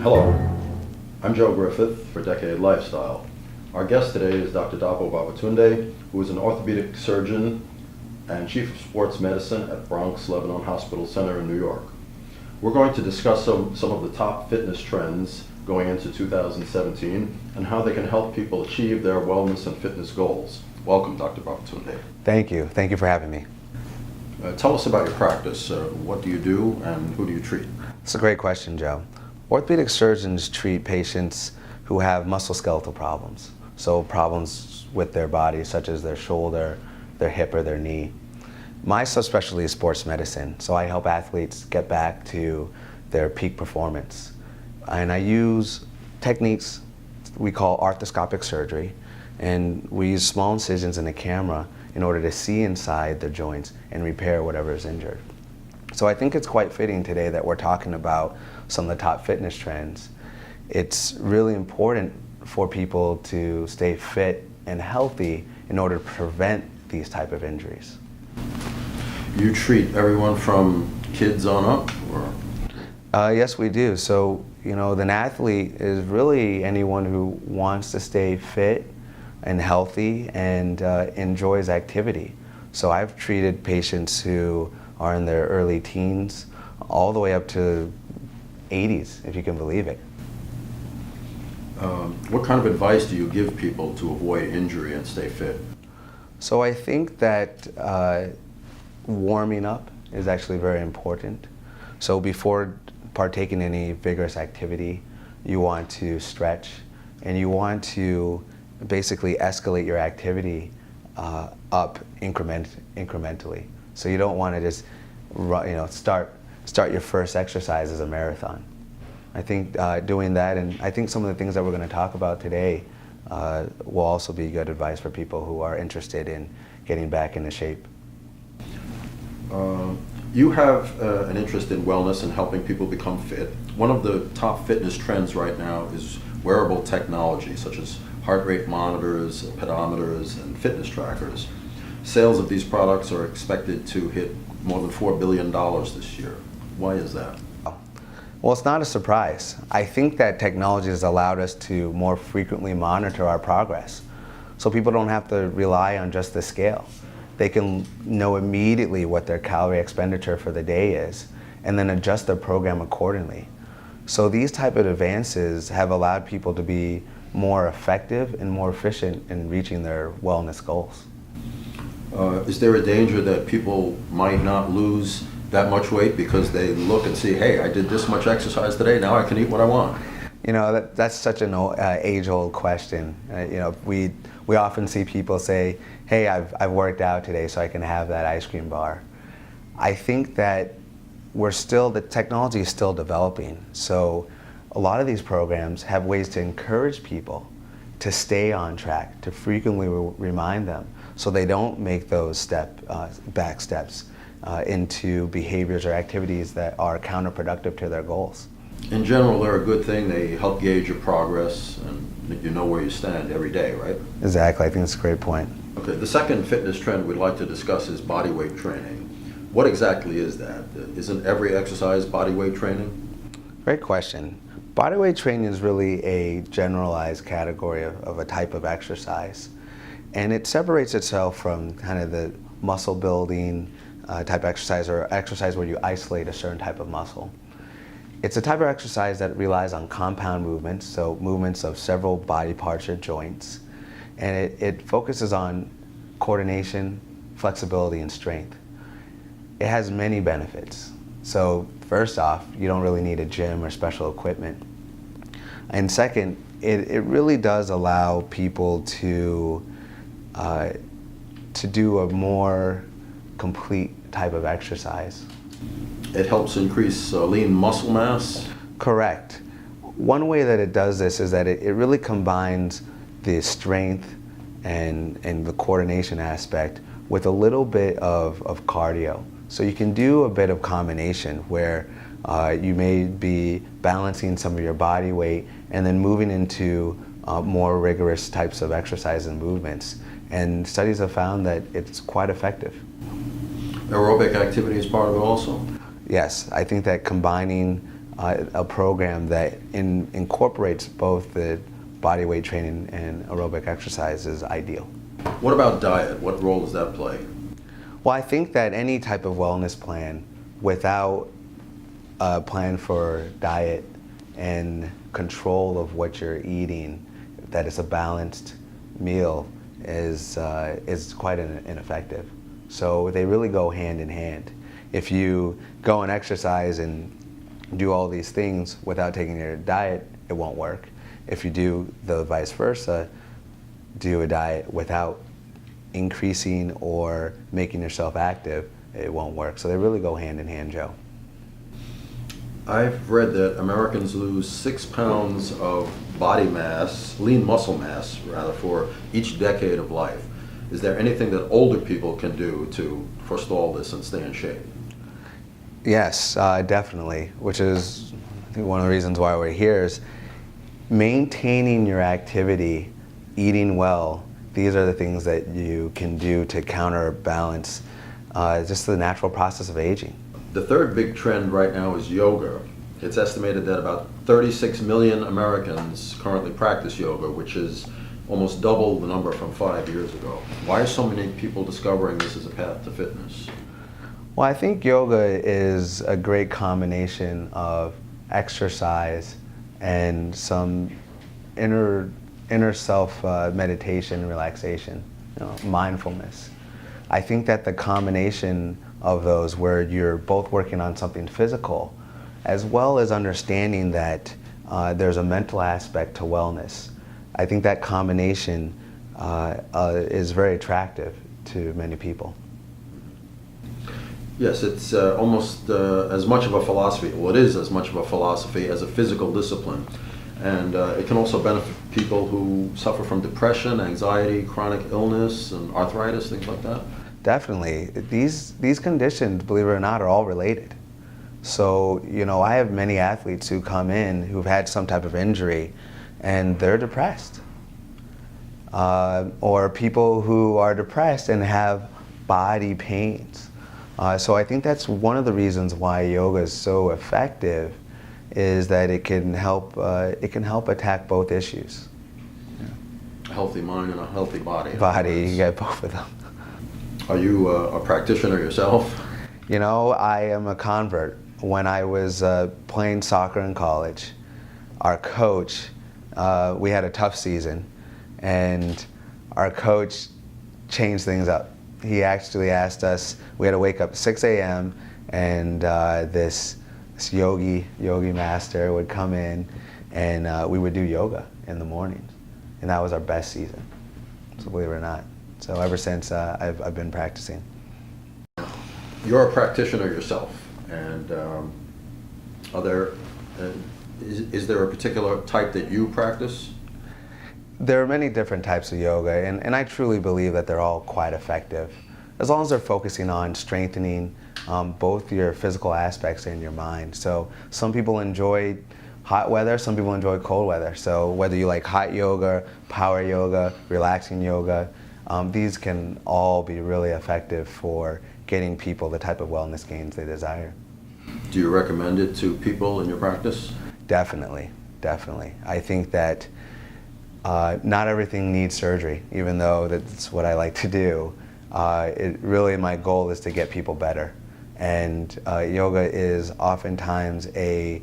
Hello, I'm Joe Griffith for Decade Lifestyle. Our guest today is Dr. Dapo who is an orthopedic surgeon and chief of sports medicine at Bronx Lebanon Hospital Center in New York. We're going to discuss some of the top fitness trends going into 2017 and how they can help people achieve their wellness and fitness goals. Welcome, Dr. Babatunde. Thank you. Thank you for having me. Tell us about your practice. What do you do and who do you treat? It's a great question, Joe. Orthopedic surgeons treat patients who have musculoskeletal problems. So problems with their body, such as their shoulder, their hip, or their knee. My subspecialty is sports medicine, so I help athletes get back to their peak performance. And I use techniques we call arthroscopic surgery, and we use small incisions in a camera in order to see inside the joints and repair whatever is injured. So I think it's quite fitting today that we're talking about some of the top fitness trends. It's really important for people to stay fit and healthy in order to prevent these type of injuries. You treat everyone from kids on up, or? Yes, we do. So, an athlete is really anyone who wants to stay fit and healthy and enjoys activity. So I've treated patients who are in their early teens all the way up to 80s, if you can believe it. What kind of advice do you give people to avoid injury and stay fit? So I think that warming up is actually very important. So before partaking in any vigorous activity, you want to stretch and you want to basically escalate your activity up incrementally. So you don't want to just start your first exercise as a marathon. I think doing that, and I think some of the things that we're going to talk about today will also be good advice for people who are interested in getting back into shape. You have an interest in wellness and helping people become fit. One of the top fitness trends right now is wearable technology, such as heart rate monitors, pedometers, and fitness trackers. Sales of these products are expected to hit more than $4 billion this year. Why is that? Well, it's not a surprise. I think that technology has allowed us to more frequently monitor our progress. So people don't have to rely on just the scale. They can know immediately what their calorie expenditure for the day is and then adjust their program accordingly. So these type of advances have allowed people to be more effective and more efficient in reaching their wellness goals. Is there a danger that people might not lose that much weight because they look and see, hey, I did this much exercise today, now I can eat what I want? That's such an age-old question. We often see people say, hey, I've worked out today so I can have that ice cream bar. I think that the technology is still developing. So a lot of these programs have ways to encourage people to stay on track, to frequently remind them so they don't make those back steps into behaviors or activities that are counterproductive to their goals. In general, they're a good thing. They help gauge your progress and you know where you stand every day, right? Exactly. I think that's a great point. Okay, the second fitness trend we'd like to discuss is body weight training. What exactly is that? Isn't every exercise body weight training? Great question. Bodyweight training is really a generalized category of a type of exercise. And it separates itself from kind of the muscle building type exercise or exercise where you isolate a certain type of muscle. It's a type of exercise that relies on compound movements, so movements of several body parts or joints. And it focuses on coordination, flexibility, and strength. It has many benefits. So first off, you don't really need a gym or special equipment. And second, it really does allow people to do a more complete type of exercise. It helps increase lean muscle mass? Correct. One way that it does this is that it really combines the strength and the coordination aspect with a little bit of cardio. So you can do a bit of combination where you may be balancing some of your body weight and then moving into more rigorous types of exercise and movements. And studies have found that it's quite effective. Aerobic activity is part of it also? Yes, I think that combining a program that incorporates both the body weight training and aerobic exercise is ideal. What about diet? What role does that play? Well, I think that any type of wellness plan without a plan for diet and control of what you're eating, that it's a balanced meal, is quite ineffective. So they really go hand in hand. If you go and exercise and do all these things without taking your diet, it won't work. If you do the vice versa, do a diet without increasing or making yourself active, it won't work. So they really go hand in hand, Joe. I've read that Americans lose 6 pounds of body mass, lean muscle mass rather, for each decade of life. Is there anything that older people can do to forestall this and stay in shape? Yes, definitely, which is, I think, one of the reasons why we're here is maintaining your activity, eating well. These are the things that you can do to counterbalance just the natural process of aging. The third big trend right now is yoga. It's estimated that about 36 million Americans currently practice yoga, which is almost double the number from 5 years ago. Why are so many people discovering this as a path to fitness? Well, I think yoga is a great combination of exercise and some inner self meditation and relaxation, mindfulness. I think that the combination of those, where you're both working on something physical as well as understanding that there's a mental aspect to wellness, I think that combination is very attractive to many people. Yes, it's almost as much of a philosophy. Well, it is as much of a philosophy as a physical discipline. And it can also benefit people who suffer from depression, anxiety, chronic illness, and arthritis, things like that. Definitely. These conditions, believe it or not, are all related. So, I have many athletes who come in who've had some type of injury and they're depressed. Or people who are depressed and have body pains. So I think that's one of the reasons why yoga is so effective, is that it can help attack both issues. A healthy mind and a healthy body. You get both of them. Are you a practitioner yourself? I am a convert. When I was playing soccer in college, our coach, we had a tough season, and our coach changed things up. He actually asked us, we had to wake up at 6 a.m. and this yogi master would come in and we would do yoga in the mornings. And that was our best season, so believe it or not. So ever since, I've been practicing. You're a practitioner yourself, and is there a particular type that you practice? There are many different types of yoga, and I truly believe that they're all quite effective, as long as they're focusing on strengthening both your physical aspects and your mind. So some people enjoy hot weather, some people enjoy cold weather. So whether you like hot yoga, power yoga, relaxing yoga, these can all be really effective for getting people the type of wellness gains they desire. Do you recommend it to people in your practice? Definitely, definitely. I think that not everything needs surgery, even though that's what I like to do. My goal is to get people better. And yoga is oftentimes a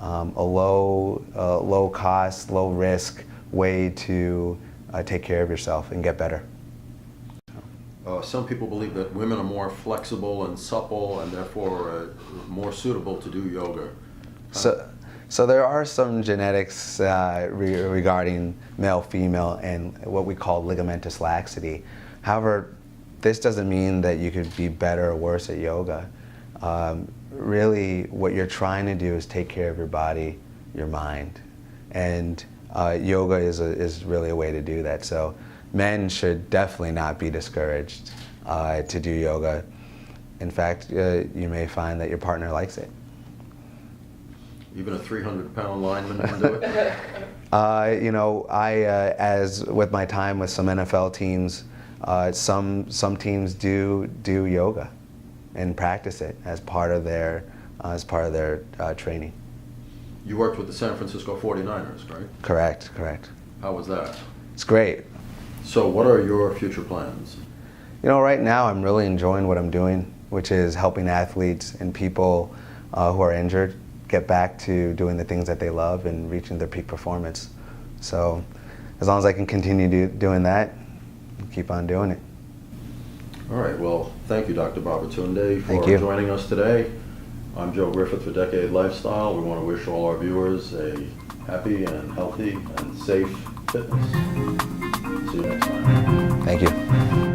low cost, low risk way to take care of yourself and get better. Some people believe that women are more flexible and supple and therefore more suitable to do yoga. So there are some genetics regarding male-female and what we call ligamentous laxity. However, this doesn't mean that you could be better or worse at yoga. Really, what you're trying to do is take care of your body, your mind, and yoga is really a way to do that. So men should definitely not be discouraged to do yoga. In fact, you may find that your partner likes it. Even a 300-pound lineman can do it? As with my time with some NFL teams, some teams do yoga and practice it as part of their training. You worked with the San Francisco 49ers, right? Correct, correct. How was that? It's great. So what are your future plans? You know, right now I'm really enjoying what I'm doing, which is helping athletes and people who are injured get back to doing the things that they love and reaching their peak performance. So as long as I can continue doing that, I'll keep on doing it. All right, well, thank you, Dr. Babatunde, Thank for you. joining us today. I'm Joe Griffith for Decade Lifestyle. We want to wish all our viewers a happy and healthy and safe fitness. See you next time. Thank you.